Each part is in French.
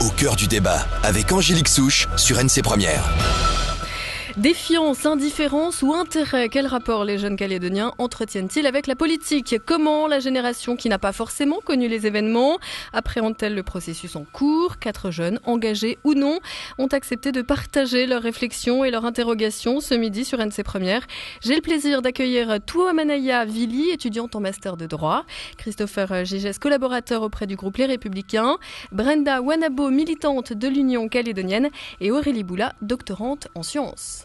Au cœur du débat, avec Angélique Souche sur NC Première. Défiance, indifférence ou intérêt, quel rapport les jeunes Calédoniens entretiennent-ils avec la politique ? Comment la génération qui n'a pas forcément connu les événements appréhende-t-elle le processus en cours ? 4 jeunes, engagés ou non, ont accepté de partager leurs réflexions et leurs interrogations ce midi sur NC Première. J'ai le plaisir d'accueillir Touamanaya Vili, étudiante en master de droit, Christopher Gigès, collaborateur auprès du groupe Les Républicains, Brenda Wanabo, militante de l'Union calédonienne et Aurélie Boula, doctorante en sciences.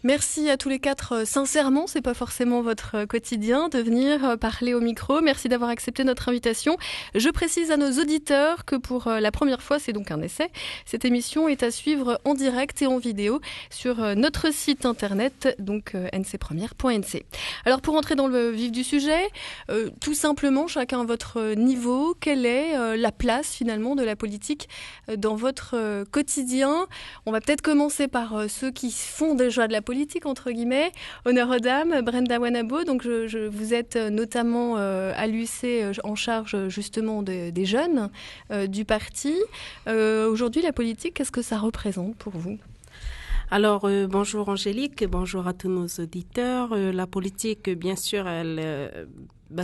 Merci à tous les 4, sincèrement, c'est pas forcément votre quotidien de venir parler au micro. Merci d'avoir accepté notre invitation. Je précise à nos auditeurs que pour la première fois, c'est donc un essai, cette émission est à suivre en direct et en vidéo sur notre site internet, donc ncpremière.nc. Alors pour entrer dans le vif du sujet, tout simplement, chacun à votre niveau, quelle est la place finalement de la politique dans votre quotidien ? On va peut-être commencer par ceux qui font déjà de la politique, entre guillemets. Honneur aux dames, Brenda Wanabo, donc vous êtes notamment à l'UC en charge justement des jeunes du parti. Aujourd'hui, la politique, qu'est-ce que ça représente pour vous ? Alors, bonjour Angélique, bonjour à tous nos auditeurs. La politique, bien sûr,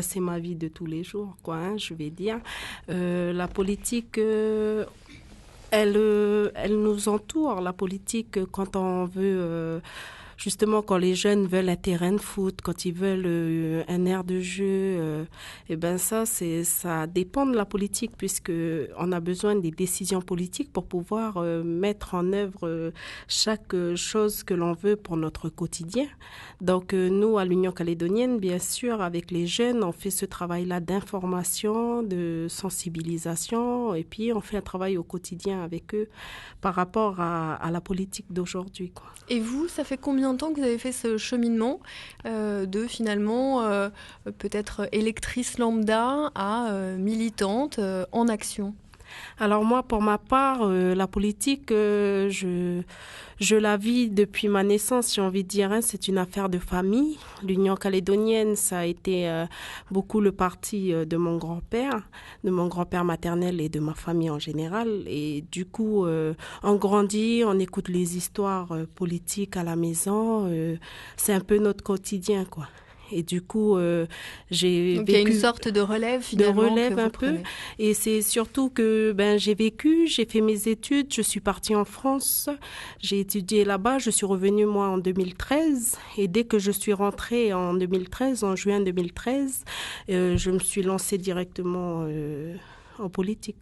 c'est ma vie de tous les jours, je vais dire. La politique... Elle nous entoure, la politique, quand on veut, justement, quand les jeunes veulent un terrain de foot, quand ils veulent un aire de jeu, ça dépend de la politique, puisque on a besoin des décisions politiques pour pouvoir mettre en œuvre chaque chose que l'on veut pour notre quotidien. Donc, nous, à l'Union calédonienne, bien sûr, avec les jeunes, on fait ce travail-là d'information, de sensibilisation, et puis on fait un travail au quotidien avec eux par rapport à la politique d'aujourd'hui, Et vous, ça fait combien de temps que vous avez fait ce cheminement de finalement peut-être électrice lambda à militante en action ? Alors moi, pour ma part, la politique, je la vis depuis ma naissance, j'ai envie de dire. C'est une affaire de famille. L'Union calédonienne, ça a été beaucoup le parti de mon grand-père maternel et de ma famille en général. Et du coup, on grandit, on écoute les histoires politiques à la maison. C'est un peu notre quotidien, Et du coup, j'ai Donc, vécu... il y a une sorte de relève, finalement. De relève un peu. Et c'est surtout que j'ai fait mes études, je suis partie en France, j'ai étudié là-bas, je suis revenue, moi, en 2013. Et dès que je suis rentrée en 2013, en juin 2013, je me suis lancée directement en politique,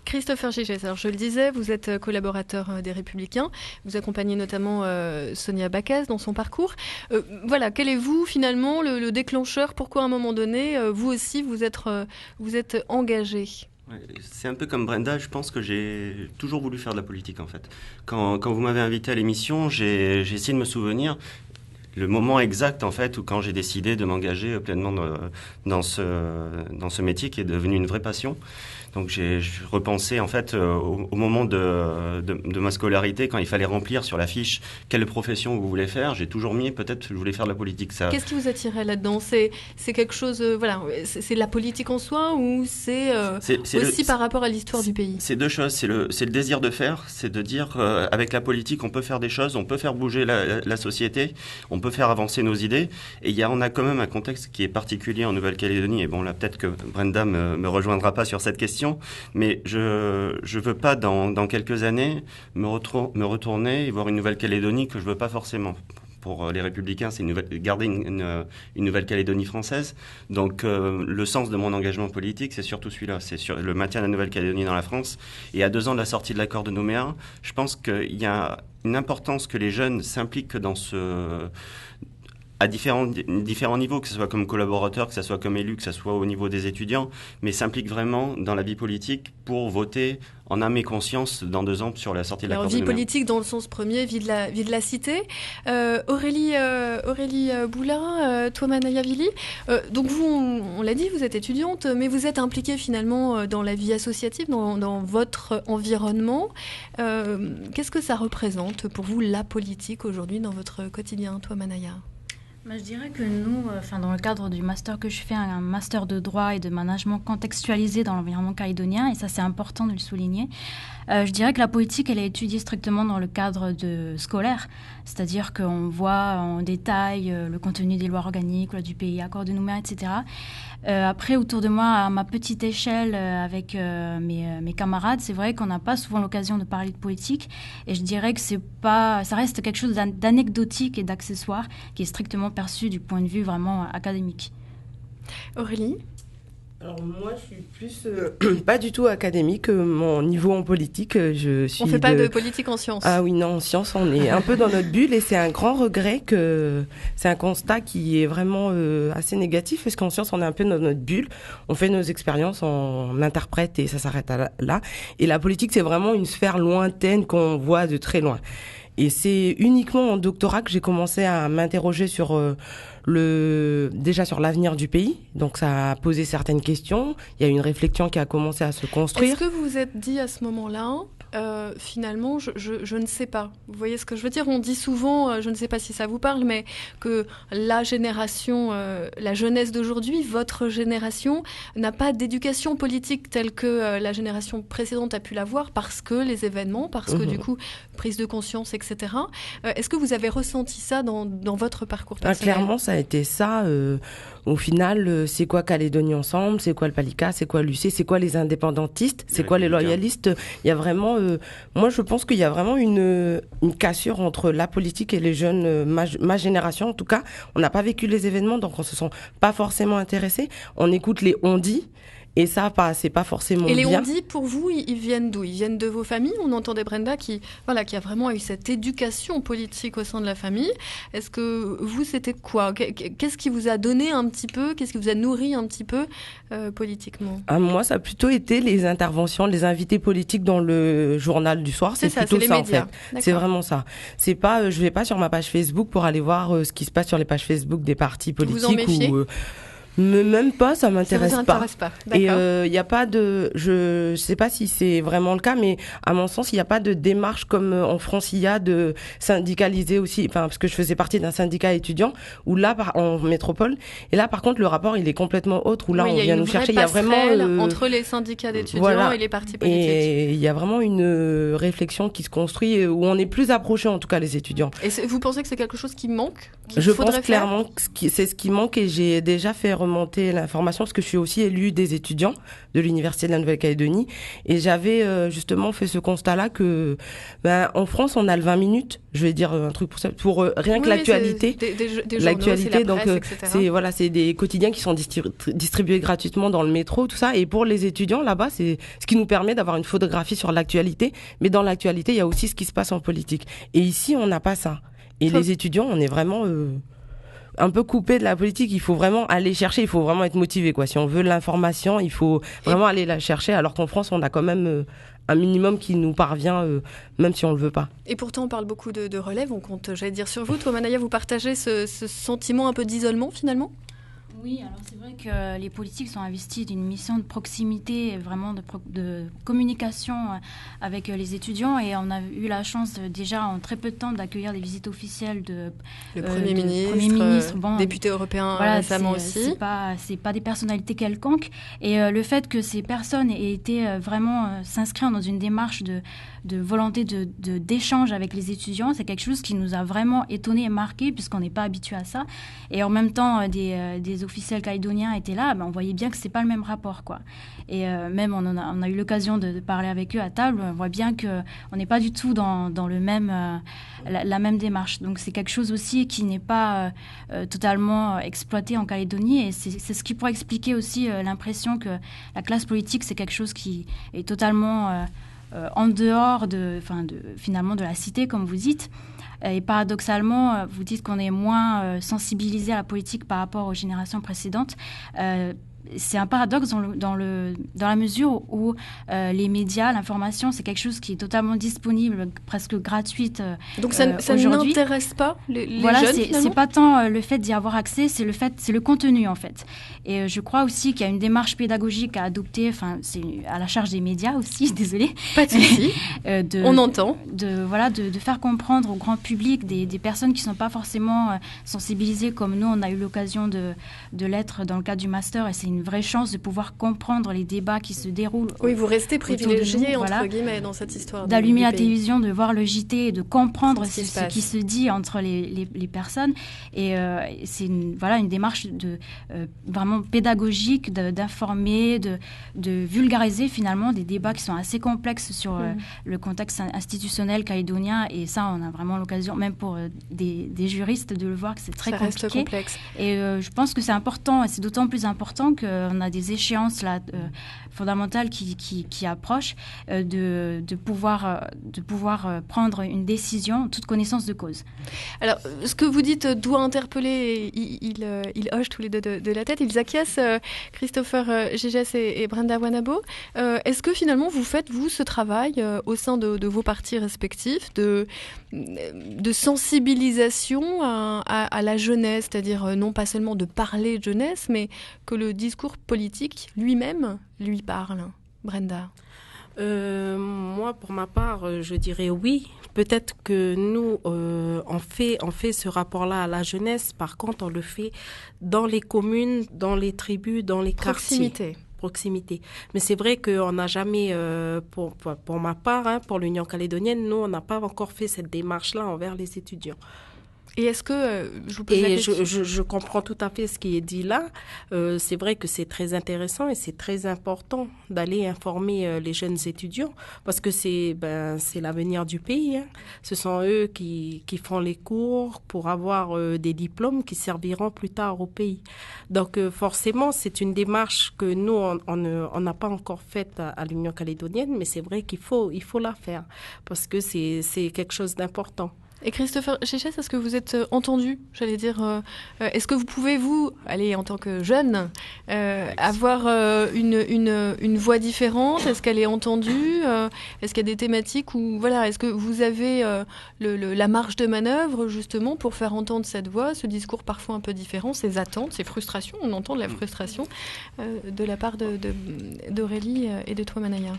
Christopher Gigès, alors je le disais, vous êtes collaborateur des Républicains, vous accompagnez notamment Sonia Backès dans son parcours. Quel est vous finalement le déclencheur ? Pourquoi à un moment donné, vous aussi, vous êtes engagé ? C'est un peu comme Brenda, je pense que j'ai toujours voulu faire de la politique en fait. Quand vous m'avez invité à l'émission, j'ai essayé de me souvenir le moment exact en fait où quand j'ai décidé de m'engager pleinement dans ce métier qui est devenu une vraie passion. Donc j'ai repensé en fait au moment de ma scolarité, quand il fallait remplir sur la fiche quelle profession vous voulez faire. J'ai toujours mis peut-être je voulais faire de la politique. Ça. Qu'est-ce qui vous attirait là-dedans ? C'est quelque chose, c'est la politique en soi ou c'est aussi par rapport à l'histoire du pays ? C'est deux choses. C'est le désir de faire, c'est de dire avec la politique on peut faire des choses, on peut faire bouger la société, on peut faire avancer nos idées. Et on a quand même un contexte qui est particulier en Nouvelle-Calédonie. Et bon là peut-être que Brenda me rejoindra pas sur cette question. Mais je veux pas dans quelques années me retourner et voir une Nouvelle-Calédonie que je veux pas forcément. Pour les Républicains, c'est garder une Nouvelle-Calédonie française. Donc le sens de mon engagement politique, c'est surtout celui-là, c'est sur le maintien de la Nouvelle-Calédonie dans la France. Et à 2 ans de la sortie de l'accord de Nouméa, je pense qu'il y a une importance que les jeunes s'impliquent dans à différents niveaux, que ce soit comme collaborateur, que ce soit comme élu, que ce soit au niveau des étudiants, mais s'impliquent vraiment dans la vie politique pour voter en âme et conscience dans 2 ans sur la sortie de l'accord de Nouméa. Vie politique dans le sens premier, vie de la cité. Aurélie Boula, Touamanaya Vili, donc vous, on l'a dit, vous êtes étudiante, mais vous êtes impliquée finalement dans la vie associative, dans votre environnement. Qu'est-ce que ça représente pour vous, la politique, aujourd'hui, dans votre quotidien, Touamanaya ? Je dirais que nous, dans le cadre du master que je fais, un master de droit et de management contextualisé dans l'environnement calédonien, et ça c'est important de le souligner, je dirais que la politique, elle est étudiée strictement dans le cadre scolaire, c'est-à-dire qu'on voit en détail le contenu des lois organiques, loi du pays, accord de Nouméa, etc. Après, autour de moi, à ma petite échelle, avec mes camarades, c'est vrai qu'on n'a pas souvent l'occasion de parler de politique, et je dirais que ça reste quelque chose d'anecdotique et d'accessoire qui est strictement perçu du point de vue vraiment académique. Aurélie ? Alors moi, je suis plus pas du tout académique. Mon niveau en politique, je suis. On fait pas de politique en sciences. Ah oui, non, en sciences, on est un peu dans notre bulle et c'est un grand regret c'est un constat qui est vraiment assez négatif parce qu'en sciences, on est un peu dans notre bulle. On fait nos expériences, on interprète et ça s'arrête là. Et la politique, c'est vraiment une sphère lointaine qu'on voit de très loin. Et c'est uniquement en doctorat que j'ai commencé à m'interroger sur déjà sur l'avenir du pays. Donc ça a posé certaines questions. Il y a une réflexion qui a commencé à se construire. Est-ce que vous vous êtes dit à ce moment-là, finalement, je ne sais pas. Vous voyez ce que je veux dire ? On dit souvent, je ne sais pas si ça vous parle, mais que la génération, la jeunesse d'aujourd'hui, votre génération, n'a pas d'éducation politique telle que la génération précédente a pu l'avoir parce que les événements, parce que du coup, prise de conscience, etc. Est-ce que vous avez ressenti ça dans votre parcours personnel ? Clairement, ça a été ça. Au final, c'est quoi Calédonie Ensemble ? C'est quoi le Palika ? C'est quoi l'UC ? C'est quoi les indépendantistes ? C'est quoi les loyalistes ? Il y a vraiment... moi, je pense qu'il y a vraiment une cassure entre la politique et les jeunes, ma génération en tout cas. On n'a pas vécu les événements, donc on se sent pas forcément intéressés. On écoute les on-dit. Et ça, c'est pas forcément bien. Et les on-dit, pour vous, ils viennent d'où ? Ils viennent de vos familles ? On entendait Brenda qui a vraiment eu cette éducation politique au sein de la famille. Est-ce que vous, c'était quoi ? Qu'est-ce qui vous a donné un petit peu ? Qu'est-ce qui vous a nourri un petit peu politiquement ? Moi, ça a plutôt été les interventions, les invités politiques dans le journal du soir. C'est plutôt les ça, médias. en fait. C'est vraiment ça. C'est pas, je vais pas sur ma page Facebook pour aller voir ce qui se passe sur les pages Facebook des partis politiques. Vous en méfiez ? Même pas, ça m'intéresse pas. Et il y a pas de, je sais pas si c'est vraiment le cas, mais à mon sens, il y a pas de démarche comme en France il y a de syndicaliser aussi. Enfin, parce que je faisais partie d'un syndicat étudiant où là, en métropole, et là par contre le rapport il est complètement autre où là on vient nous chercher. Il y a vraiment entre les syndicats d'étudiants et les partis politiques. Et il y a vraiment une réflexion qui se construit où on est plus approché en tout cas les étudiants. Et vous pensez que c'est quelque chose qui manque ? Je pense clairement que c'est ce qui manque et j'ai déjà fait remonter l'information parce que je suis aussi élue des étudiants de l'Université de la Nouvelle-Calédonie et j'avais justement fait ce constat-là que en France on a le 20 minutes, je vais dire un truc pour rien que l'actualité, l'actualité donc c'est des quotidiens qui sont distribués gratuitement dans le métro tout ça et pour les étudiants là-bas c'est ce qui nous permet d'avoir une photographie sur l'actualité mais dans l'actualité il y a aussi ce qui se passe en politique et ici on n'a pas ça. Et les étudiants, on est vraiment un peu coupés de la politique. Il faut vraiment aller chercher, il faut vraiment être motivé, quoi. Si on veut l'information, il faut vraiment aller la chercher, alors qu'en France, on a quand même un minimum qui nous parvient, même si on le veut pas. Et pourtant, on parle beaucoup de relève, on compte, j'allais dire, sur vous. Toi, Manaya, vous partagez ce sentiment un peu d'isolement, finalement ? Oui, alors c'est vrai que les politiques sont investis d'une mission de proximité, vraiment de communication avec les étudiants et on a eu la chance déjà en très peu de temps d'accueillir des visites officielles le Premier ministre, député européen récemment aussi. C'est pas des personnalités quelconques et le fait que ces personnes aient été vraiment s'inscrire dans une démarche de volonté d'échange avec les étudiants, c'est quelque chose qui nous a vraiment étonnés et marqués puisqu'on n'est pas habitué à ça. Et en même temps, des officiels calédoniens étaient là, on voyait bien que c'est pas le même rapport, quoi. Et même on a eu l'occasion de parler avec eux à table, on voit bien que on n'est pas du tout dans le même la même démarche. Donc c'est quelque chose aussi qui n'est pas totalement exploité en Calédonie et c'est ce qui pourrait expliquer aussi l'impression que la classe politique c'est quelque chose qui est totalement en dehors finalement de la cité, comme vous dites. Et paradoxalement, vous dites qu'on est moins sensibilisé à la politique par rapport aux générations précédentes. c'est un paradoxe dans la mesure où les médias, l'information, c'est quelque chose qui est totalement disponible, presque gratuite. Donc ça n'intéresse pas les jeunes, finalement. C'est pas tant le fait d'y avoir accès, c'est le contenu en fait. Et je crois aussi qu'il y a une démarche pédagogique à adopter. Enfin, c'est à la charge des médias aussi. Désolée. Pas de souci. On entend. De faire comprendre au grand public des personnes qui sont pas forcément sensibilisées comme nous. On a eu l'occasion de l'être dans le cadre du master, et c'est une vraie chance de pouvoir comprendre les débats qui se déroulent. Oui, vous restez privilégié, entre guillemets, dans cette histoire. D'allumer la télévision, de voir le JT et de comprendre ce qui se dit entre les personnes. Et c'est une démarche vraiment pédagogique, d'informer, de vulgariser finalement des débats qui sont assez complexes sur le contexte institutionnel calédonien. Et ça, on a vraiment l'occasion, même pour des juristes, de le voir que c'est très compliqué. Reste complexe. Et je pense que c'est important, et c'est d'autant plus important qu'on a des échéances là, fondamentales qui approchent, de pouvoir prendre une décision en toute connaissance de cause. Alors, ce que vous dites doit interpeller, ils hochent tous les deux de la tête, ils acquiescent, Christopher Gégès et Brenda Wanabo. Est-ce que finalement vous faites, vous, ce travail au sein de vos partis respectifs de sensibilisation à la jeunesse, c'est-à-dire non pas seulement de parler de jeunesse, mais que le discours politique lui-même lui parle? Brenda? Moi, pour ma part, je dirais oui. Peut-être que nous, on fait ce rapport-là à la jeunesse. Par contre, on le fait dans les communes, dans les tribus, dans les quartiers. Proximité. Mais c'est vrai qu'on n'a jamais, pour ma part, pour l'Union calédonienne, nous, on n'a pas encore fait cette démarche-là envers les étudiants. Et est-ce que, je vous pose la question... je comprends tout à fait ce qui est dit là. C'est vrai que c'est très intéressant et c'est très important d'aller informer les jeunes étudiants, parce que c'est l'avenir du pays. Hein. Ce sont eux qui font les cours pour avoir des diplômes qui serviront plus tard au pays. Donc forcément, c'est une démarche que nous, on n'a pas encore faite à l'Union calédonienne, mais c'est vrai qu'il faut la faire, parce que c'est quelque chose d'important. Et Christopher Gégès, est-ce que vous êtes entendu? J'allais dire, est-ce que vous pouvez, vous, en tant que jeune, avoir une voix différente? Est-ce qu'elle est entendue? Est-ce qu'il y a des thématiques où, est-ce que vous avez la marge de manœuvre, justement, pour faire entendre cette voix, ce discours parfois un peu différent, ces attentes, ces frustrations? On entend de la frustration de la part d'Aurélie et de toi, Manaya.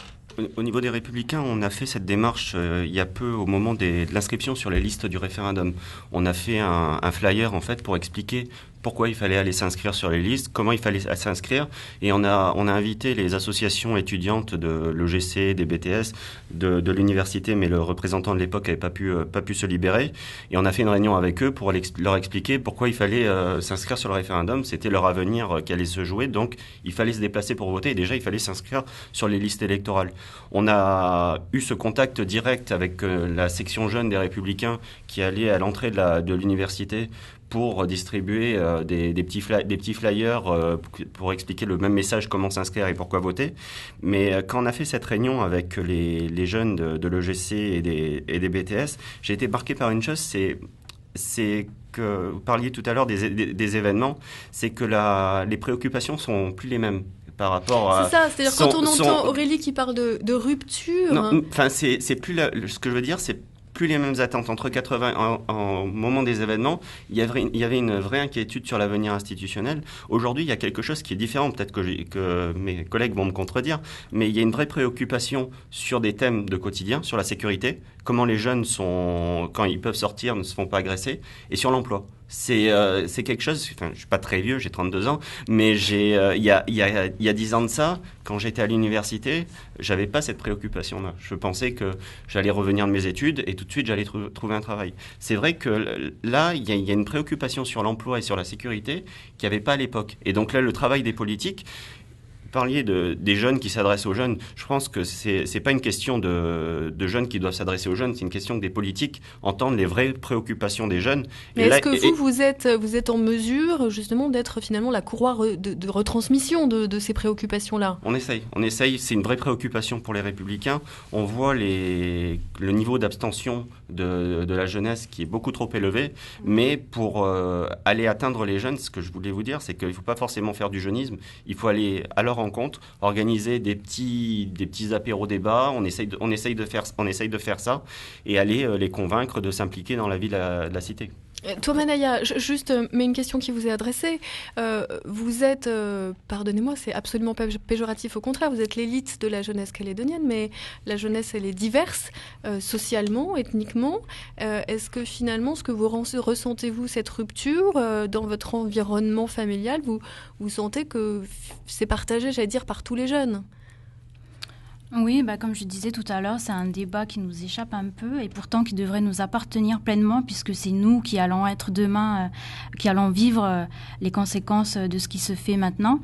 Au niveau des Républicains, on a fait cette démarche il y a peu au moment de l'inscription sur les listes du référendum. On a fait un flyer en fait pour expliquer pourquoi il fallait aller s'inscrire sur les listes, comment il fallait s'inscrire. Et on a invité les associations étudiantes de l'EGC, des BTS, de l'université, mais le représentant de l'époque n'avait pas pu se libérer. Et on a fait une réunion avec eux pour leur expliquer pourquoi il fallait s'inscrire sur le référendum. C'était leur avenir qui allait se jouer, donc il fallait se déplacer pour voter. Et déjà, il fallait s'inscrire sur les listes électorales. On a eu ce contact direct avec la section jeune des Républicains qui allait à l'entrée de l'université pour distribuer des petits flyers pour expliquer le même message, comment s'inscrire et pourquoi voter. Mais quand on a fait cette réunion avec les jeunes de l'EGC et des BTS, j'ai été marqué par une chose, c'est que vous parliez tout à l'heure des événements, c'est que les préoccupations sont plus les mêmes. Par rapport à... C'est ça, c'est-à-dire quand on entend Aurélie qui parle de rupture... Non, enfin, c'est plus ce que je veux dire, c'est plus les mêmes attentes. Entre 80, au moment des événements, il y avait une vraie inquiétude sur l'avenir institutionnel. Aujourd'hui, il y a quelque chose qui est différent. Peut-être que mes collègues vont me contredire, mais il y a une vraie préoccupation sur des thèmes de quotidien, sur la sécurité, comment les jeunes quand ils peuvent sortir, ne se font pas agresser, et sur l'emploi. C'est quelque chose, enfin, je suis pas très vieux, j'ai 32 ans, mais il y a 10 ans de ça, quand j'étais à l'université, j'avais pas cette préoccupation-là. Je pensais que j'allais revenir de mes études et tout de suite j'allais trouver un travail. C'est vrai que là, il y a une préoccupation sur l'emploi et sur la sécurité qu'il n'y avait pas à l'époque. Et donc là, le travail des politiques, parliez des jeunes qui s'adressent aux jeunes. Je pense que c'est pas une question de jeunes qui doivent s'adresser aux jeunes, c'est une question que des politiques entendent les vraies préoccupations des jeunes. Mais est-ce que vous êtes en mesure justement d'être finalement la courroie de retransmission de ces préoccupations-là? On essaye. C'est une vraie préoccupation pour les Républicains. On voit le niveau d'abstention de la jeunesse qui est beaucoup trop élevé, mais pour aller atteindre les jeunes, ce que je voulais vous dire, c'est qu'il ne faut pas forcément faire du jeunisme, il faut aller à leur rencontre, organiser des petits apéros-débats, on essaye de faire ça, et aller les convaincre de s'impliquer dans la vie de la cité. Toi, Manaya, juste, mais une question qui vous est adressée. Vous êtes, pardonnez-moi, c'est absolument pas péjoratif, au contraire, vous êtes l'élite de la jeunesse calédonienne, mais la jeunesse, elle est diverse, socialement, ethniquement. Est-ce que finalement, ce que vous ressentez-vous, cette rupture dans votre environnement familial, vous sentez que c'est partagé, j'allais dire, par tous les jeunes ? Oui, comme je disais tout à l'heure, c'est un débat qui nous échappe un peu et pourtant qui devrait nous appartenir pleinement puisque c'est nous qui allons être demain, qui allons vivre les conséquences de ce qui se fait maintenant.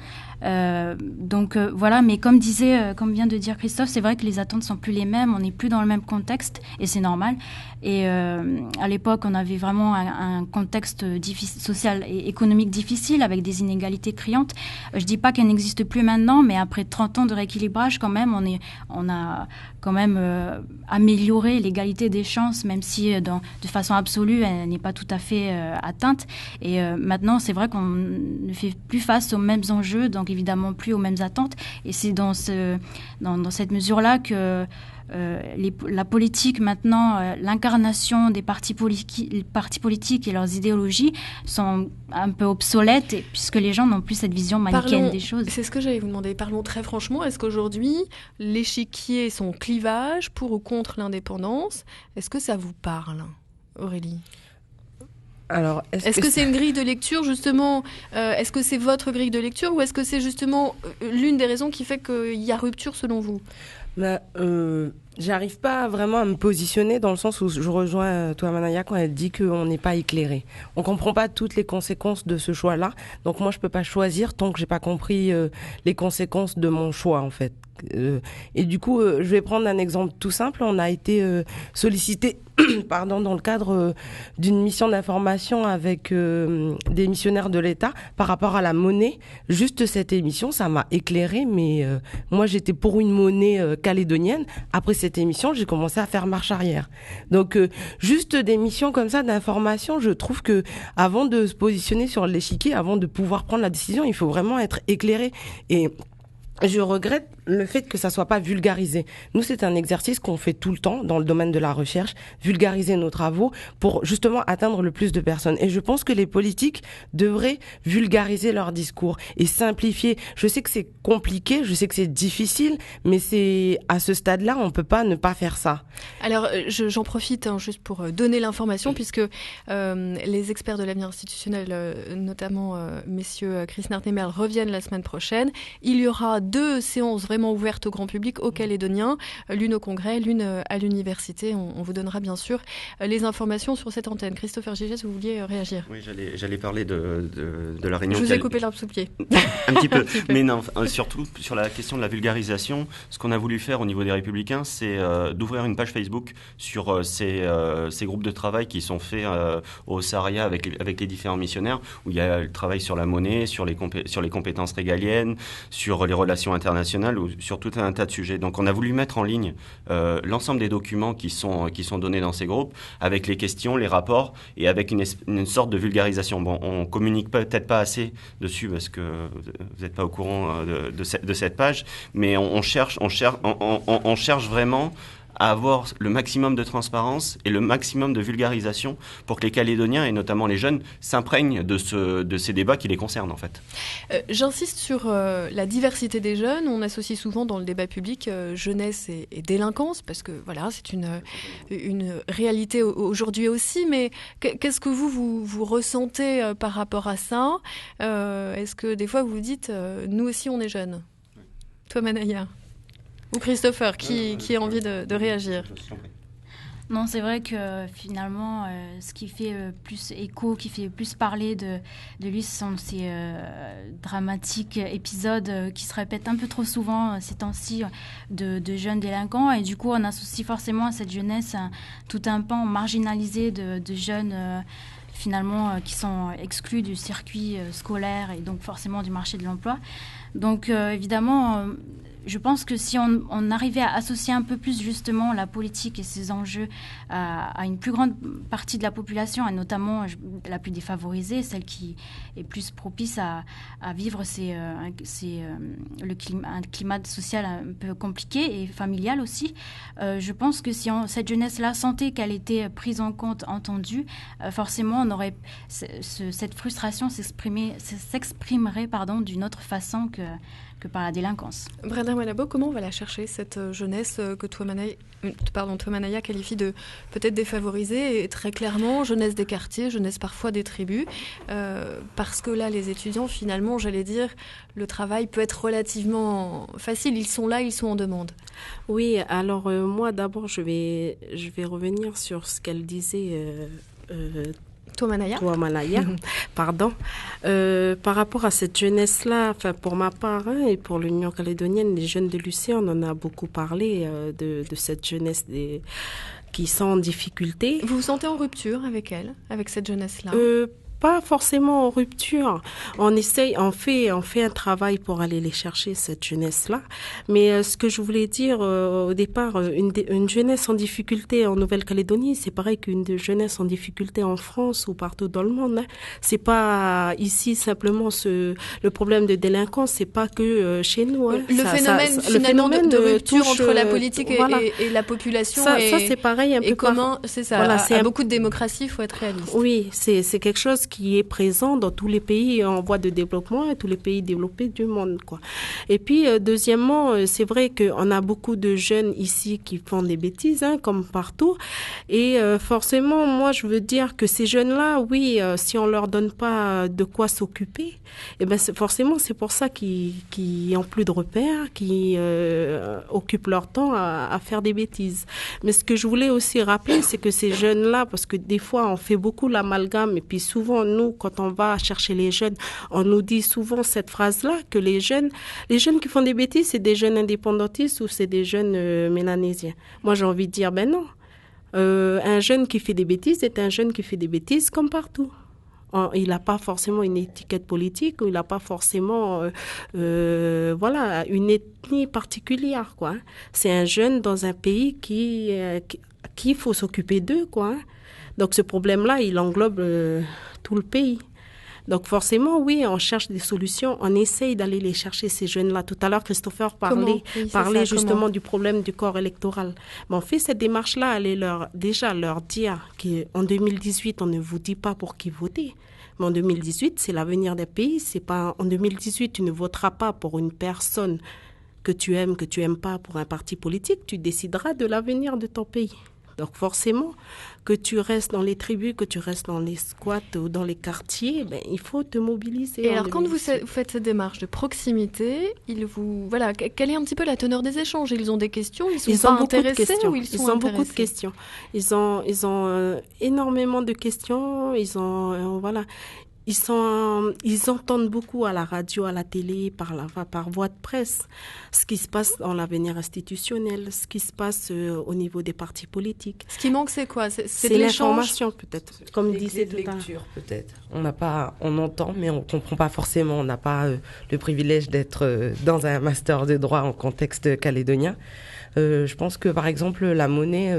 Donc voilà, mais comme vient de dire Christophe, c'est vrai que les attentes sont plus les mêmes, on n'est plus dans le même contexte et c'est normal. Et à l'époque, on avait vraiment un contexte social et économique difficile avec des inégalités criantes. Je dis pas qu'elles n'existent plus maintenant, mais après 30 ans de rééquilibrage, quand même, on a quand même amélioré l'égalité des chances, même si de façon absolue, elle n'est pas tout à fait atteinte. Et maintenant, c'est vrai qu'on ne fait plus face aux mêmes enjeux, donc évidemment plus aux mêmes attentes. Et c'est dans cette mesure-là que la politique maintenant, l'incarnation des partis politiques et leurs idéologies sont un peu obsolètes puisque les gens n'ont plus cette vision manichéenne des choses. C'est ce que j'allais vous demander. Parlons très franchement. Est-ce qu'aujourd'hui, l'échiquier, son clivage pour ou contre l'indépendance, est-ce que ça vous parle, Aurélie ? Alors, est-ce que c'est une grille de lecture, justement est-ce que c'est votre grille de lecture ou est-ce que c'est justement l'une des raisons qui fait qu'il y a rupture selon vous ? J'arrive pas vraiment à me positionner dans le sens où je rejoins toi Manaya quand elle dit qu'on n'est pas éclairé. On comprend pas toutes les conséquences de ce choix-là. Donc moi je peux pas choisir tant que j'ai pas compris les conséquences de mon choix en fait. Et du coup je vais prendre un exemple tout simple. On a été sollicité dans le cadre d'une mission d'information avec des missionnaires de l'État par rapport à la monnaie. Juste cette émission, ça m'a éclairé, mais moi j'étais pour une monnaie calédonienne. Après cette émission, j'ai commencé à faire marche arrière. Donc juste des missions comme ça d'information, je trouve que avant de se positionner sur l'échiquier, avant de pouvoir prendre la décision, il faut vraiment être éclairé. Et je regrette le fait que ça soit pas vulgarisé. Nous, c'est un exercice qu'on fait tout le temps dans le domaine de la recherche, vulgariser nos travaux pour justement atteindre le plus de personnes. Et je pense que les politiques devraient vulgariser leur discours et simplifier. Je sais que c'est compliqué, je sais que c'est difficile, mais c'est à ce stade-là, on peut pas ne pas faire ça. Alors, j'en profite juste pour donner l'information, puisque les experts de l'avenir institutionnel, notamment messieurs Chris Nartemer, reviennent la semaine prochaine. Il y aura 2 séances vraiment ouvertes au grand public, aux Calédoniens, l'une au Congrès, l'une à l'université. On vous donnera bien sûr les informations sur cette antenne. Christopher Gigès, vous vouliez réagir ? Oui, j'allais parler de la réunion. Je vous ai coupé l'arbre sous le pied. Un petit peu. Mais non, surtout sur la question de la vulgarisation, ce qu'on a voulu faire au niveau des Républicains, c'est d'ouvrir une page Facebook sur ces groupes de travail qui sont faits au Sahara avec les différents missionnaires, où il y a le travail sur la monnaie, sur les compétences régaliennes, sur les relations internationales, ou sur tout un tas de sujets. Donc on a voulu mettre en ligne l'ensemble des documents qui sont donnés dans ces groupes, avec les questions, les rapports, et avec une sorte de vulgarisation. Bon, on communique peut-être pas assez dessus parce que vous n'êtes pas au courant de cette page, mais on cherche vraiment à avoir le maximum de transparence et le maximum de vulgarisation pour que les Calédoniens, et notamment les jeunes, s'imprègnent de ces débats qui les concernent en fait. J'insiste sur la diversité des jeunes. On associe souvent dans le débat public jeunesse et délinquance, parce que voilà, c'est une réalité aujourd'hui aussi, mais qu'est-ce que vous ressentez par rapport à ça ? Est-ce que des fois vous vous dites, nous aussi on est jeunes ? Toi Manaya ? Ou Christopher, qui a envie de réagir ? Non, c'est vrai que finalement, ce qui fait plus écho, qui fait plus parler de lui, ce sont ces dramatiques épisodes qui se répètent un peu trop souvent ces temps-ci de jeunes délinquants. Et du coup, on associe forcément à cette jeunesse tout un pan marginalisé de jeunes finalement qui sont exclus du circuit scolaire et donc forcément du marché de l'emploi. Donc évidemment, je pense que si on arrivait à associer un peu plus justement la politique et ses enjeux à une plus grande partie de la population, et notamment la plus défavorisée, celle qui est plus propice à vivre un climat social un peu compliqué et familial aussi, je pense que si cette jeunesse-là sentait qu'elle était prise en compte, entendue, forcément on aurait cette frustration s'exprimerait d'une autre façon que par la délinquance. Brenda Malabo, comment on va la chercher, cette jeunesse que Tomanaya qualifie de peut-être défavorisée, et très clairement jeunesse des quartiers, jeunesse parfois des tribus, parce que là, les étudiants, finalement, j'allais dire, le travail peut être relativement facile. Ils sont là, ils sont en demande. Oui, alors moi, d'abord, je vais revenir sur ce qu'elle disait Tomanaya, pardon. Par rapport à cette jeunesse-là, pour ma part et pour l'Union calédonienne, les jeunes de l'UC, on en a beaucoup parlé de cette jeunesse qui sont en difficulté. Vous vous sentez en rupture avec elle, avec cette jeunesse-là? Pas forcément en rupture. On fait un travail pour aller les chercher, cette jeunesse-là. Mais ce que je voulais dire au départ, une jeunesse en difficulté en Nouvelle-Calédonie, c'est pareil qu'une jeunesse en difficulté en France ou partout dans le monde. Hein. C'est pas ici simplement le problème de délinquance, c'est pas que chez nous. Hein. Le phénomène de rupture entre la politique et la population. Ça c'est pareil un peu. Et comment, c'est ça. Voilà, beaucoup de démocratie, il faut être réaliste. Oui, c'est quelque chose qui est présent dans tous les pays en voie de développement et tous les pays développés du monde, quoi. Et puis, deuxièmement, c'est vrai qu'on a beaucoup de jeunes ici qui font des bêtises, hein, comme partout. Et forcément, moi, je veux dire que ces jeunes-là, oui, si on leur donne pas de quoi s'occuper, eh ben, forcément, c'est pour ça qu'ils n'ont plus de repères, qui occupent leur temps à faire des bêtises. Mais ce que je voulais aussi rappeler, c'est que ces jeunes-là, parce que des fois, on fait beaucoup l'amalgame, et puis souvent, nous, quand on va chercher les jeunes, on nous dit souvent cette phrase-là, que les jeunes qui font des bêtises, c'est des jeunes indépendantistes ou c'est des jeunes mélanésiens. Moi, j'ai envie de dire, ben non. Un jeune qui fait des bêtises est un jeune qui fait des bêtises comme partout. Il n'a pas forcément une étiquette politique ou il n'a pas forcément une ethnie particulière, quoi. C'est un jeune dans un pays qui faut s'occuper d'eux, quoi. Donc ce problème-là, il englobe tout le pays. Donc forcément, oui, on cherche des solutions, on essaye d'aller les chercher, ces jeunes-là. Tout à l'heure, Christopher parlait justement du problème du corps électoral. Mais on fait cette démarche-là, aller leur dire qu'en 2018, on ne vous dit pas pour qui voter. Mais en 2018, c'est l'avenir des pays. C'est pas en 2018, tu ne voteras pas pour une personne que tu aimes pas, pour un parti politique. Tu décideras de l'avenir de ton pays. Donc forcément, que tu restes dans les tribus, que tu restes dans les squats ou dans les quartiers, il faut te mobiliser. Et alors, quand vous faites cette démarche de proximité, quelle est un petit peu la teneur des échanges? Ils ont des questions, ils sont pas intéressés ou ils sont intéressés? Ils ont beaucoup de questions. Ils ont énormément de questions. Ils entendent beaucoup à la radio, à la télé, par voie de presse, ce qui se passe dans l'avenir institutionnel, ce qui se passe au niveau des partis politiques. Ce qui manque, c'est quoi? C'est de l'information, peut-être, comme disait tout à l'heure. Peut-être. On entend, mais on comprend pas forcément. On n'a pas le privilège d'être dans un master de droit en contexte calédonien. Je pense que, par exemple, la monnaie,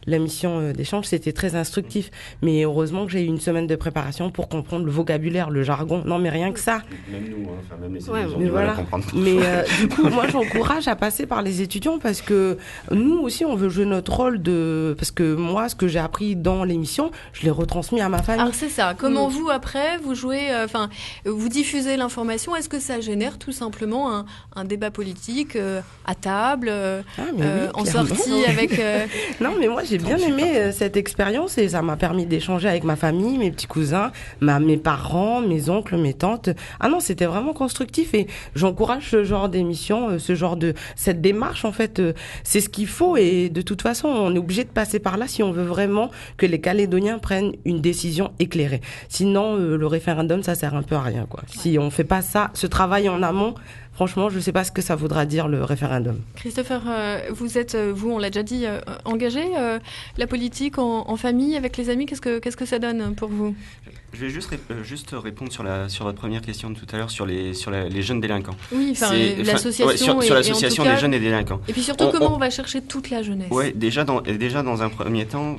la mission d'échange, c'était très instructif. Mais heureusement que j'ai eu une semaine de préparation pour comprendre le vocabulaire, le jargon. Non, mais rien que ça. Même nous, même les étudiants, on voilà. à comprendre. Mais du coup, moi, j'encourage à passer par les étudiants parce que nous aussi, on veut jouer notre rôle parce que moi, ce que j'ai appris dans l'émission, je l'ai retransmis à ma famille. Alors, c'est ça. Comment vous, après, vous jouez, vous diffusez l'information? Est-ce que ça génère tout simplement un débat politique à table? En sortie avec... Non, mais moi, j'ai bien aimé cette expérience et ça m'a permis d'échanger avec ma famille, mes petits cousins, mes parents, mes oncles, mes tantes. Ah non, c'était vraiment constructif et j'encourage ce genre d'émission, cette démarche en fait. C'est ce qu'il faut et de toute façon, on est obligé de passer par là si on veut vraiment que les Calédoniens prennent une décision éclairée. Sinon, le référendum, ça sert un peu à rien, quoi. Si on fait pas ça, ce travail en amont, franchement, je ne sais pas ce que ça voudra dire le référendum. Christopher, vous êtes, on l'a déjà dit, engagé la politique en famille, avec les amis. Qu'est-ce que ça donne pour vous ? Je vais juste répondre sur votre première question de tout à l'heure sur les jeunes délinquants. Oui, l'association sur l'association des jeunes et délinquants. Et puis surtout, comment on va chercher toute la jeunesse ? Oui, déjà dans un premier temps,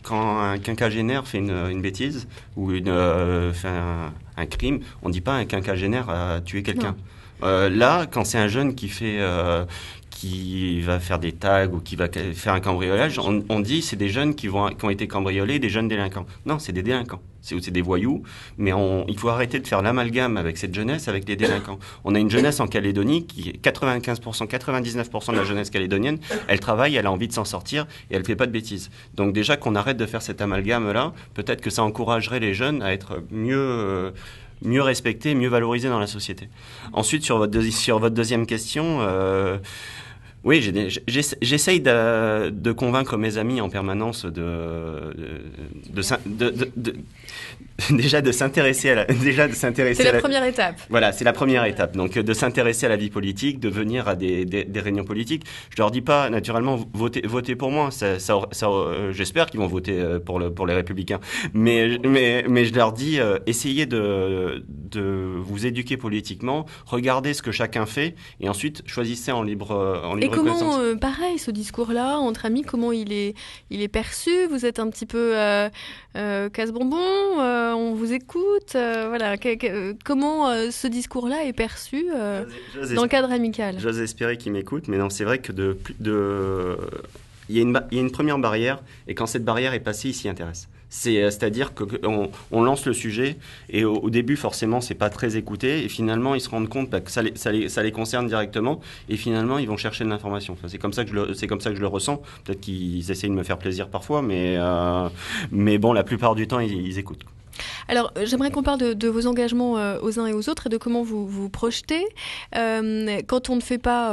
quand un quinquagénaire fait une bêtise ou un crime, on ne dit pas un quinquagénaire a tué quelqu'un. Là, quand c'est un jeune qui va faire des tags ou qui va faire un cambriolage, on dit c'est des jeunes qui ont été cambriolés, des jeunes délinquants. Non, c'est des délinquants. C'est des voyous, mais il faut arrêter de faire l'amalgame avec cette jeunesse, avec les délinquants. On a une jeunesse en Calédonie qui est 95%, 99% de la jeunesse calédonienne, elle travaille, elle a envie de s'en sortir et elle ne fait pas de bêtises. Donc déjà qu'on arrête de faire cet amalgame-là, peut-être que ça encouragerait les jeunes à être mieux respectés, mieux valorisés dans la société. Ensuite, sur votre deuxième question, oui, j'essaye de convaincre mes amis en permanence déjà de s'intéresser à la C'est la première étape. Voilà, c'est la première étape. Donc de s'intéresser à la vie politique, de venir à des réunions politiques. Je leur dis pas naturellement votez pour moi. Ça, j'espère qu'ils vont voter pour les Républicains. Mais je leur dis essayez de vous éduquer politiquement, regardez ce que chacun fait et ensuite choisissez en libre Et comment, pareil, ce discours-là, entre amis, comment il est perçu ? Vous êtes un petit peu casse-bonbon, on vous écoute, voilà. Comment ce discours-là est perçu dans le cadre amical ? J'ose espérer qu'ils m'écoutent, mais non, c'est vrai que il y a une première barrière, et quand cette barrière est passée, ils s'y intéressent. C'est-à-dire qu'on lance le sujet, et au début, forcément, c'est pas très écouté, et finalement, ils se rendent compte que ça les concerne directement, et finalement, ils vont chercher de l'information. Enfin, c'est comme ça que je le ressens. Peut-être qu'ils essayent de me faire plaisir parfois, mais bon, la plupart du temps, ils écoutent. Alors, j'aimerais qu'on parle de vos engagements aux uns et aux autres et de comment vous vous projetez. Quand on ne fait pas,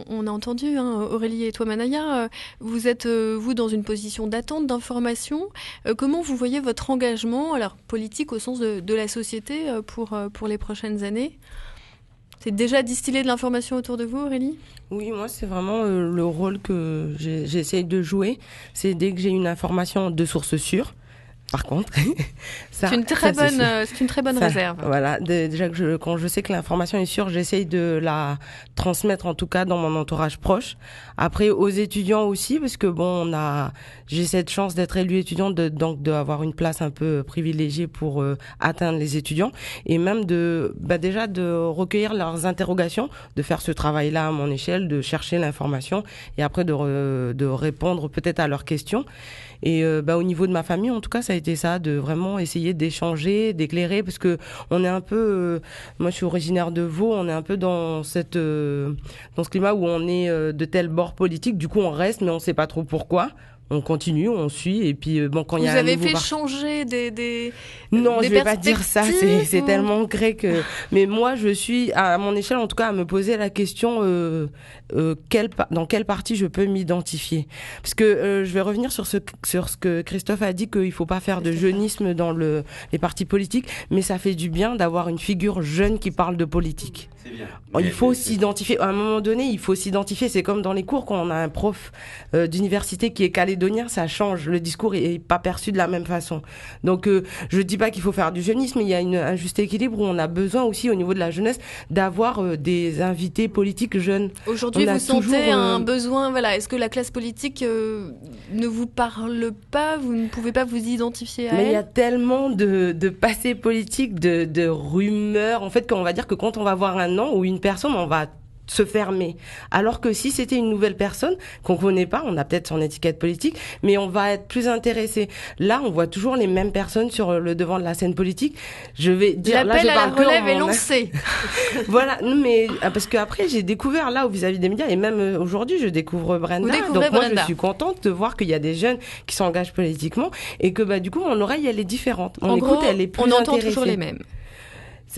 on a entendu, Aurélie et toi, Manaya, vous êtes, vous, dans une position d'attente, d'information. Comment vous voyez votre engagement, alors politique au sens de la société, pour les prochaines années ? C'est déjà distiller de l'information autour de vous, Aurélie ? Oui, moi, c'est vraiment le rôle que j'essaye de jouer. C'est dès que j'ai une information de source sûre, par contre, c'est une très bonne réserve. Voilà, déjà quand je sais que l'information est sûre, j'essaye de la transmettre en tout cas dans mon entourage proche. Après aux étudiants aussi, parce que j'ai cette chance d'être élue étudiante, donc d'avoir une place un peu privilégiée pour atteindre les étudiants et même déjà de recueillir leurs interrogations, de faire ce travail-là à mon échelle, de chercher l'information et après de répondre peut-être à leurs questions. Et au niveau de ma famille, en tout cas, ça a été ça, de vraiment essayer d'échanger, d'éclairer, parce que on est un peu, moi je suis originaire de Vaud, on est un peu dans ce climat où on est de tel bord politique, du coup on reste, mais on sait pas trop pourquoi. On continue, on suit, et puis quand il y a vous avez fait changer des non, des je vais pas dire ça, c'est tellement grec. Mais moi, je suis à mon échelle, en tout cas, à me poser la question dans quelle partie je peux m'identifier. Parce que je vais revenir sur ce que Christophe a dit, qu'il faut pas faire de jeunisme dans les partis politiques, mais ça fait du bien d'avoir une figure jeune qui parle de politique. C'est bien. Il faut s'identifier. À un moment donné, il faut s'identifier. C'est comme dans les cours, quand on a un prof d'université qui est calédonien, ça change. Le discours est pas perçu de la même façon. Donc, je dis pas qu'il faut faire du jeunisme, mais il y a un juste équilibre où on a besoin aussi, au niveau de la jeunesse, d'avoir des invités politiques jeunes. Aujourd'hui, vous sentez un besoin, voilà. Est-ce que la classe politique ne vous parle pas? Vous ne pouvez pas vous identifier à elle? Mais il y a tellement de passés politiques, de rumeurs. En fait, on va dire que quand on va voir un nom ou une personne, on va se fermer. Alors que si c'était une nouvelle personne qu'on connaît pas, on a peut-être son étiquette politique, mais on va être plus intéressé. Là, on voit toujours les mêmes personnes sur le devant de la scène politique. Je vais dire, l'appel là, je à la parle relève est lancé. Voilà, non, mais parce que après j'ai découvert là vis-à-vis des médias et même aujourd'hui je découvre Brenda. Vous découvrez Donc moi Brenda. je suis contente de voir qu'il y a des jeunes qui s'engagent politiquement et que du coup mon oreille elle est différente. Mon En écoute gros, elle est plus on entend intéressée. toujours les mêmes.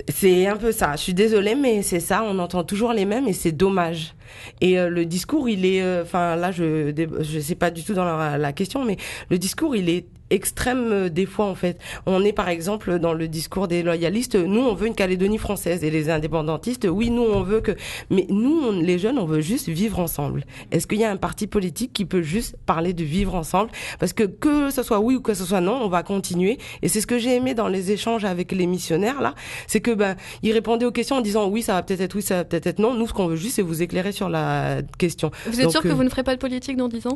C'est un peu ça. Je suis désolée, mais c'est ça. On entend toujours les mêmes et c'est dommage. Et le discours, il est, là, je sais pas du tout dans la question, mais le discours, il est extrême des fois en fait. On est par exemple dans le discours des loyalistes, nous on veut une Calédonie française et les indépendantistes, oui nous on veut que, mais nous les jeunes on veut juste vivre ensemble. Est-ce qu'il y a un parti politique qui peut juste parler de vivre ensemble? Parce que ce soit oui ou que ce soit non, on va continuer. Et c'est ce que j'ai aimé dans les échanges avec les missionnaires là, c'est que ils répondaient aux questions en disant oui ça va peut-être être oui, ça va peut-être être non. Nous ce qu'on veut juste c'est vous éclairer sur la question. Vous êtes sûr que vous ne ferez pas de politique dans 10 ans?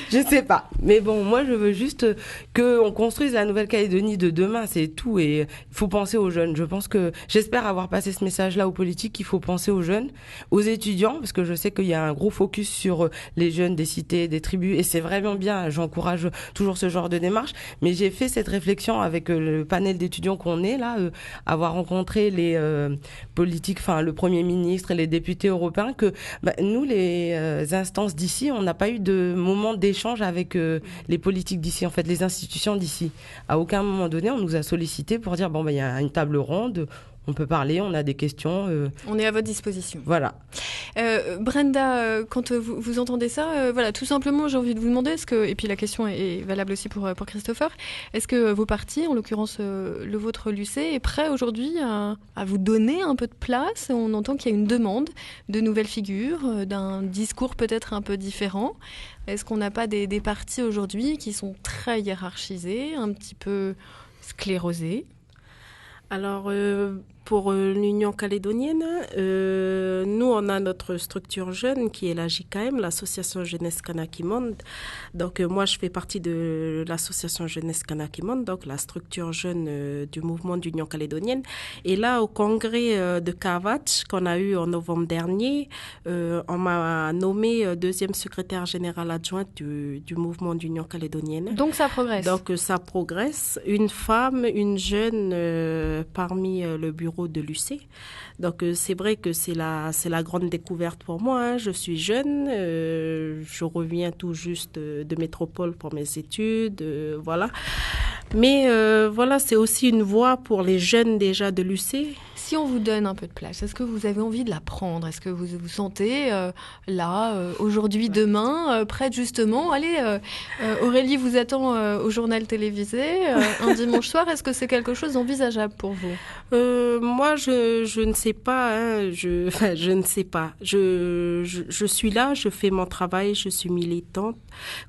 Je sais pas, mais bon, moi je veux juste que on construise la Nouvelle-Calédonie de demain, c'est tout. Et il faut penser aux jeunes. J'espère avoir passé ce message-là aux politiques. Il faut penser aux jeunes, aux étudiants, parce que je sais qu'il y a un gros focus sur les jeunes des cités, des tribus, et c'est vraiment bien. J'encourage toujours ce genre de démarche. Mais j'ai fait cette réflexion avec le panel d'étudiants qu'on est là, avoir rencontré les politiques, enfin le Premier ministre et les députés européens, que nous les instances d'ici, on n'a pas eu de moment d'échange avec les politiques d'ici, en fait, les institutions d'ici. À aucun moment donné, on nous a sollicité pour dire il y a une table ronde, on peut parler, on a des questions. On est à votre disposition. Voilà. Brenda, quand vous entendez ça, voilà, tout simplement, j'ai envie de vous demander, et puis la question est valable aussi pour Christopher, est-ce que vos partis, en l'occurrence le vôtre, l'UC, est prêt aujourd'hui à vous donner un peu de place? On entend qu'il y a une demande de nouvelles figures, d'un discours peut-être un peu différent. Est-ce qu'on n'a pas des partis aujourd'hui qui sont très hiérarchisés, un petit peu sclérosés? Alors, pour l'Union calédonienne, nous, on a notre structure jeune qui est la JKM, l'Association Jeunesse Kanaki Monde. Donc, moi, je fais partie de l'Association Jeunesse Kanaki Monde, donc la structure jeune du mouvement d'Union calédonienne. Et là, au congrès de Kavatch, qu'on a eu en novembre dernier, on m'a nommée deuxième secrétaire générale adjointe du mouvement d'Union calédonienne. Donc, ça progresse. Donc, ça progresse. Une femme, une jeune parmi le bureau de l'UC. Donc, c'est vrai que c'est la grande découverte pour moi. Hein. Je suis jeune, je reviens tout juste de métropole pour mes études, voilà. Mais voilà, c'est aussi une voie pour les jeunes déjà de l'UC. Si on vous donne un peu de place, est-ce que vous avez envie de la prendre? Est-ce que vous vous sentez là, aujourd'hui, demain, prête justement? Allez, Aurélie vous attend au journal télévisé un dimanche soir. Est-ce que c'est quelque chose d'envisageable pour vous? Moi, je ne sais pas. Hein, je ne sais pas. Je suis là, je fais mon travail, je suis militante.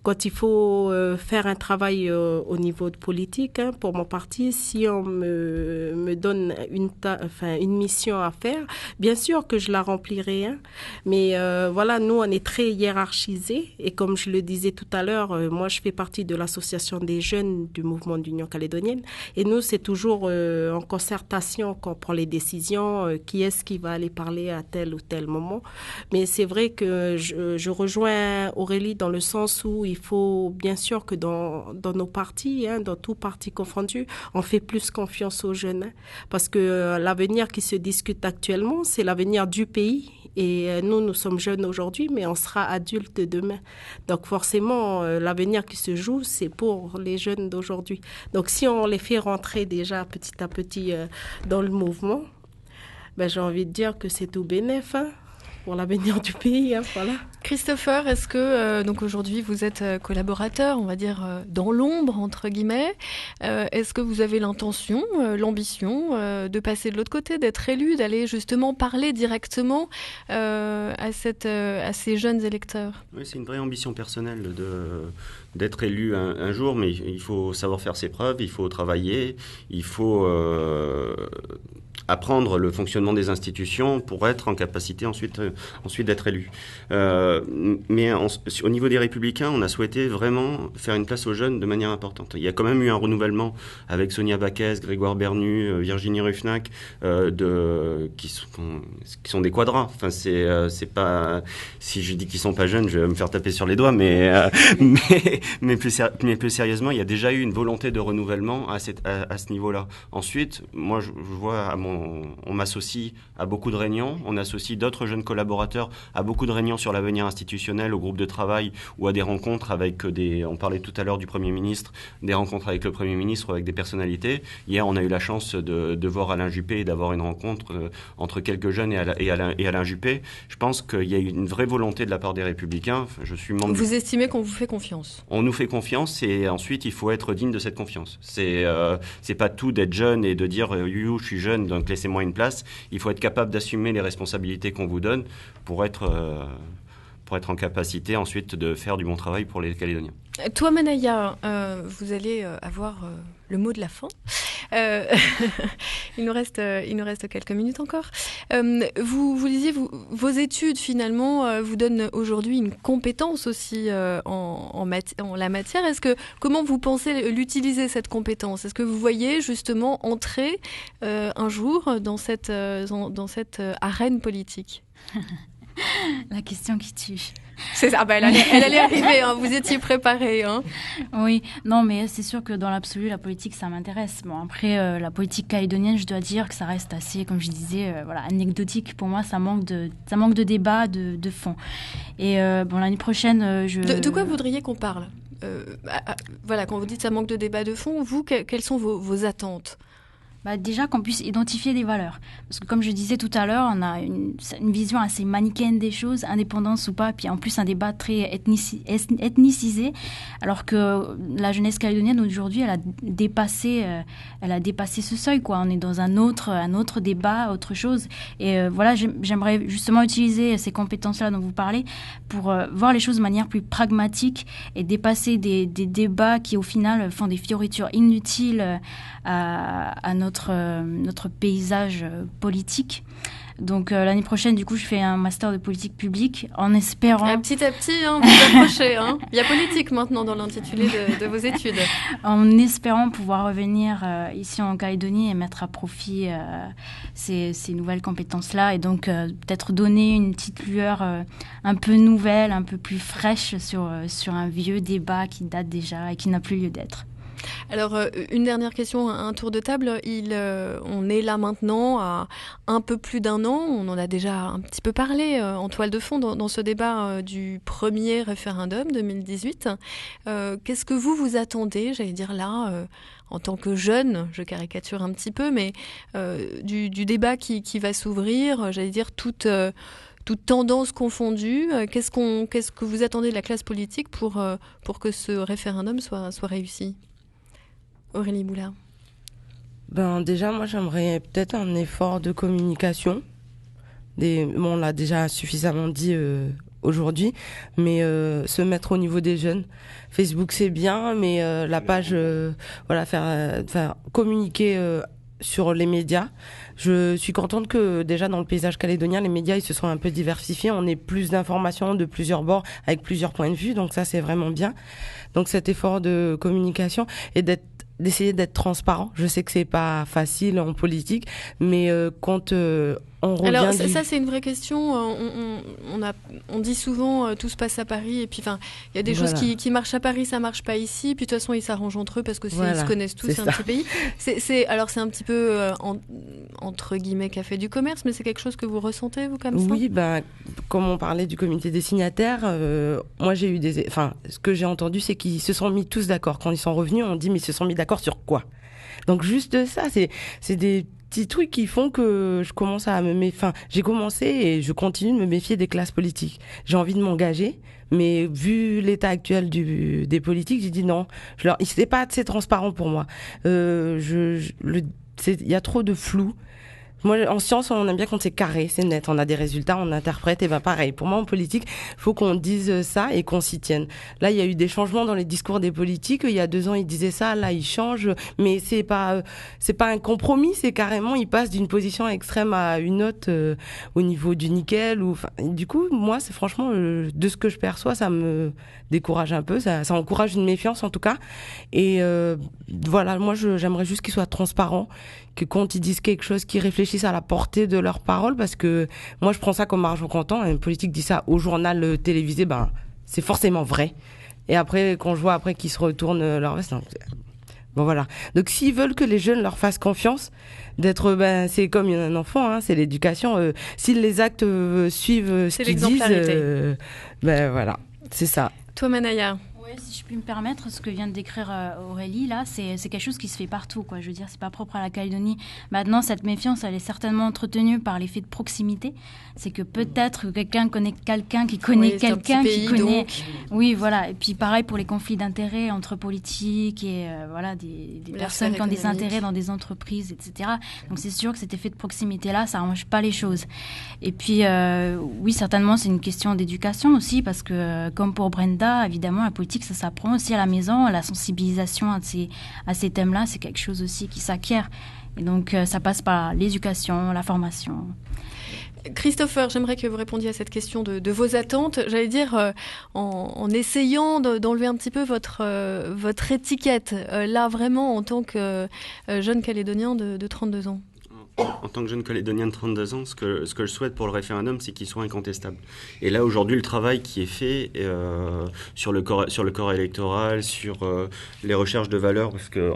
Quand il faut faire un travail au niveau de politique, hein, pour mon parti, si on me donne une mission à faire, bien sûr que je la remplirai. Hein. Mais voilà, nous, on est très hiérarchisés. Et comme je le disais tout à l'heure, moi, je fais partie de l'association des jeunes du mouvement d'Union calédonienne. Et nous, c'est toujours en concertation qu'on prend les décisions, qui est-ce qui va aller parler à tel ou tel moment. Mais c'est vrai que je rejoins Aurélie dans le sens où il faut bien sûr que dans nos partis, hein, dans tout parti confondu, on fait plus confiance aux jeunes. Hein, parce que l'avenir qui se discute actuellement, c'est l'avenir du pays. Et nous sommes jeunes aujourd'hui, mais on sera adultes demain. Donc forcément, l'avenir qui se joue, c'est pour les jeunes d'aujourd'hui. Donc si on les fait rentrer déjà petit à petit dans le mouvement, j'ai envie de dire que c'est tout bénef, hein, pour l'avenir du pays. Hein, voilà. Christopher, est-ce que donc aujourd'hui vous êtes collaborateur, on va dire dans l'ombre entre guillemets, est-ce que vous avez l'intention, l'ambition de passer de l'autre côté, d'être élu, d'aller justement parler directement à ces jeunes électeurs? Oui, c'est une vraie ambition personnelle d'être élu un jour, mais il faut savoir faire ses preuves, il faut travailler, il faut apprendre le fonctionnement des institutions pour être en capacité ensuite d'être élu. Mais au niveau des Républicains, on a souhaité vraiment faire une place aux jeunes de manière importante. Il y a quand même eu un renouvellement avec Sonia Baquès, Grégoire Bernu, Virginie Ruffnac, qui sont des quadras. Enfin, c'est pas, si je dis qu'ils sont pas jeunes, je vais me faire taper sur les doigts, mais plus sérieusement, il y a déjà eu une volonté de renouvellement à ce niveau-là. Ensuite, moi, je vois on m'associe à beaucoup de réunions, on associe d'autres jeunes collaborateurs à beaucoup de réunions sur l'avenir institutionnel, au groupe de travail ou à des rencontres avec on parlait tout à l'heure du Premier ministre, des rencontres avec le Premier ministre ou avec des personnalités. Hier, on a eu la chance de voir Alain Juppé et d'avoir une rencontre entre quelques jeunes et Alain Juppé. Je pense qu'il y a une vraie volonté de la part des Républicains. Je suis membre. Vous estimez qu'on vous fait confiance ? On nous fait confiance et ensuite, il faut être digne de cette confiance. C'est pas tout d'être jeune et de dire je suis jeune, donc laissez-moi une place. Il faut être capable d'assumer les responsabilités qu'on vous donne pour être en capacité ensuite de faire du bon travail pour les Calédoniens. Toi, Manaya, vous allez avoir le mot de la fin. Il nous reste quelques minutes encore. Vous disiez, vos études finalement vous donnent aujourd'hui une compétence aussi en la matière. Comment vous pensez l'utiliser cette compétence ? Est-ce que vous voyez justement entrer un jour dans cette arène politique ? La question qui tue. C'est ça, elle allait arriver, hein, vous étiez préparée. Hein. Oui, non, mais c'est sûr que dans l'absolu, la politique, ça m'intéresse. Bon, après, la politique calédonienne, je dois dire que ça reste assez, comme je disais, anecdotique. Pour moi, ça manque de débat, de fond. Et l'année prochaine, De quoi voudriez qu'on parle ? Quand vous dites ça manque de débat de fond, vous, quelles sont vos attentes ? Déjà qu'on puisse identifier des valeurs. Parce que comme je disais tout à l'heure, on a une vision assez manichéenne des choses, indépendance ou pas, puis en plus un débat très ethnicisé, alors que la jeunesse calédonienne aujourd'hui, elle a dépassé ce seuil, quoi. On est dans un autre débat, autre chose. Et j'aimerais justement utiliser ces compétences-là dont vous parlez pour voir les choses de manière plus pragmatique et dépasser des débats qui au final font des fioritures inutiles à notre paysage politique. Donc l'année prochaine, du coup, je fais un master de politique publique en espérant... Petit à petit, vous approchez. Il y a politique maintenant dans l'intitulé de vos études. En espérant pouvoir revenir ici en Calédonie et mettre à profit ces nouvelles compétences-là et donc peut-être donner une petite lueur un peu nouvelle, un peu plus fraîche sur un vieux débat qui date déjà et qui n'a plus lieu d'être. Alors, une dernière question, un tour de table. On est là maintenant à un peu plus d'un an. On en a déjà un petit peu parlé en toile de fond dans ce débat du premier référendum 2018. Qu'est-ce que vous attendez, j'allais dire là, en tant que jeune, je caricature un petit peu, mais du débat qui va s'ouvrir, j'allais dire toute tendance confondue, qu'est-ce que vous attendez de la classe politique pour que ce référendum soit réussi ? Aurélie Boulard. Déjà, moi, j'aimerais peut-être un effort de communication. On l'a déjà suffisamment dit aujourd'hui, mais se mettre au niveau des jeunes. Facebook, c'est bien, mais la page, faire communiquer sur les médias. Je suis contente que déjà dans le paysage calédonien, les médias ils se sont un peu diversifiés. On ait plus d'informations de plusieurs bords avec plusieurs points de vue, donc ça c'est vraiment bien. Donc cet effort de communication et d'essayer d'être transparent. Je sais que c'est pas facile en politique, mais quand on revient... Alors ça c'est une vraie question. On dit souvent tout se passe à Paris et puis il y a des choses qui marchent à Paris, ça marche pas ici. Puis de toute façon ils s'arrangent entre eux parce que ils se connaissent tous, c'est un petit pays. C'est un petit peu entre guillemets café du commerce, mais c'est quelque chose que vous ressentez vous comme ça ? Oui, comme on parlait du comité des signataires, moi j'ai eu ce que j'ai entendu c'est qu'ils se sont mis tous d'accord. Quand ils sont revenus, on dit mais ils se sont mis d'accord sur quoi ? Donc juste ça, c'est des petits trucs qui font que je commence à j'ai commencé et je continue de me méfier des classes politiques. J'ai envie de m'engager, mais vu l'état actuel des politiques, j'ai dit non. C'est pas assez transparent pour moi. Il y a trop de flou. Moi, en science, on aime bien quand c'est carré, c'est net. On a des résultats, on interprète, et ben pareil. Pour moi, en politique, faut qu'on dise ça et qu'on s'y tienne. Là, il y a eu des changements dans les discours des politiques. Il y a 2 ans, ils disaient ça, là, ils changent. Mais c'est pas un compromis, c'est carrément, ils passent d'une position extrême à une autre au niveau du nickel. Du coup, moi, c'est franchement, de ce que je perçois, ça me décourage un peu. Ça encourage une méfiance, en tout cas. Et voilà, moi, j'aimerais juste qu'ils soient transparents, que quand ils disent quelque chose, qu'ils réfléchissent à la portée de leurs paroles, parce que moi, je prends ça comme argent comptant. Un politique dit ça au journal télévisé, ben, c'est forcément vrai. Et après, quand je vois qu'ils se retournent leur veste, bon, voilà. Donc, s'ils veulent que les jeunes leur fassent confiance, c'est comme un enfant, hein, c'est l'éducation. Si les actes suivent ce qu'ils disent, voilà, c'est ça. Toi, Manaya. Oui, si je puis me permettre, ce que vient de décrire Aurélie, là, c'est quelque chose qui se fait partout, quoi. Je veux dire, c'est pas propre à la Calédonie. Maintenant, cette méfiance, elle est certainement entretenue par l'effet de proximité. C'est que peut-être quelqu'un connaît quelqu'un qui connaît quelqu'un qui connaît... Donc. Oui, voilà. Et puis, pareil pour les conflits d'intérêts entre politiques et des personnes qui ont des intérêts dans des entreprises, etc. Donc, c'est sûr que cet effet de proximité-là, ça arrange pas les choses. Et puis, oui, certainement, c'est une question d'éducation aussi, parce que, comme pour Brenda, évidemment, la politique, ça s'apprend aussi à la maison. La sensibilisation à ces thèmes-là, c'est quelque chose aussi qui s'acquiert. Et donc, ça passe par l'éducation, la formation. Christopher, j'aimerais que vous répondiez à cette question de vos attentes. J'allais dire, en essayant d'enlever un petit peu votre étiquette, là, vraiment, en tant que jeune Calédonien de 32 ans. En tant que jeune Calédonien de 32 ans, ce que je souhaite pour le référendum, c'est qu'il soit incontestable. Et là, aujourd'hui, le travail qui est fait sur le corps électoral, sur les recherches de valeurs, parce que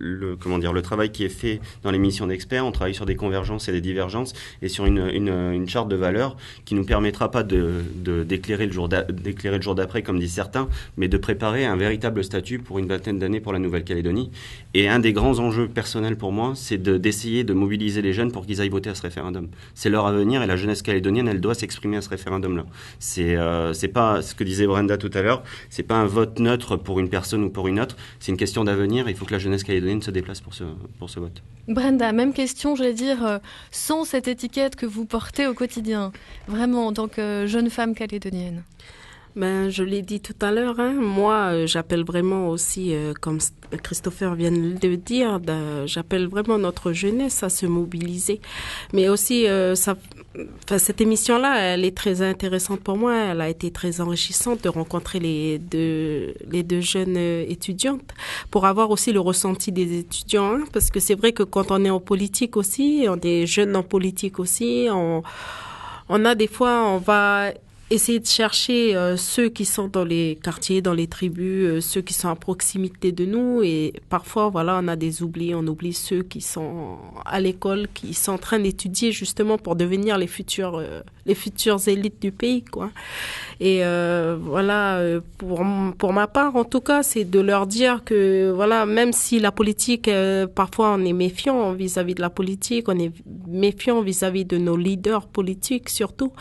le travail qui est fait dans les missions d'experts, on travaille sur des convergences et des divergences et sur une charte de valeurs qui nous permettra pas d'éclairer le jour d'après, comme disent certains, mais de préparer un véritable statut pour une vingtaine d'années pour la Nouvelle-Calédonie. Et un des grands enjeux personnels pour moi, c'est d'essayer de mobiliser les jeunes pour qu'ils aillent voter à ce référendum. C'est leur avenir et la jeunesse calédonienne, elle doit s'exprimer à ce référendum-là. C'est pas ce que disait Brenda tout à l'heure, c'est pas un vote neutre pour une personne ou pour une autre, c'est une question d'avenir. Il faut que la jeunesse calédonienne se déplace pour ce vote. Brenda, même question, j'allais dire, sans cette étiquette que vous portez au quotidien, vraiment en tant que jeune femme calédonienne. Je l'ai dit tout à l'heure, hein, moi j'appelle vraiment aussi, comme Christopher vient de le dire, j'appelle vraiment notre jeunesse à se mobiliser. Mais aussi, cette émission-là, elle est très intéressante pour moi, elle a été très enrichissante de rencontrer les deux jeunes étudiantes pour avoir aussi le ressenti des étudiants, hein, parce que c'est vrai que quand on est en politique aussi, on est jeune en politique aussi, on a des fois, on va essayer de chercher ceux qui sont dans les quartiers, dans les tribus, ceux qui sont à proximité de nous, et parfois on a des oublis, on oublie ceux qui sont à l'école, qui sont en train d'étudier justement pour devenir les futures élites du pays, quoi. Et pour ma part en tout cas, c'est de leur dire que même si la politique, parfois on est méfiant vis-à-vis de la politique, on est méfiant vis-à-vis de nos leaders politiques surtout,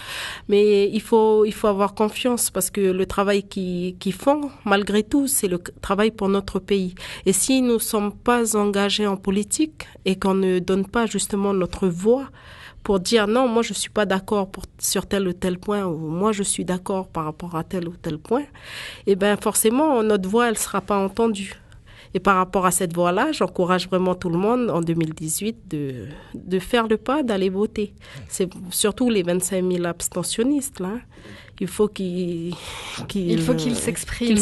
mais il faut avoir confiance, parce que le travail qu'ils font, malgré tout, c'est le travail pour notre pays. Et si nous ne sommes pas engagés en politique et qu'on ne donne pas justement notre voix pour dire non, moi je ne suis pas d'accord sur tel ou tel point, ou moi je suis d'accord par rapport à tel ou tel point, et bien forcément notre voix elle ne sera pas entendue. Et par rapport à cette voie-là, j'encourage vraiment tout le monde en 2018 de faire le pas, d'aller voter. C'est surtout les 25 000 abstentionnistes, là. Il faut qu'ils s'expriment.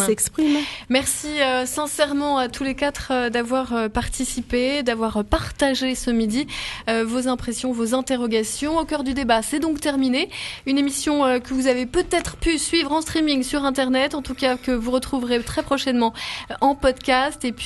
Merci sincèrement à tous les 4 d'avoir participé, d'avoir partagé ce midi vos impressions, vos interrogations. Au cœur du débat, c'est donc terminé. Une émission que vous avez peut-être pu suivre en streaming sur Internet, en tout cas que vous retrouverez très prochainement en podcast. Et puis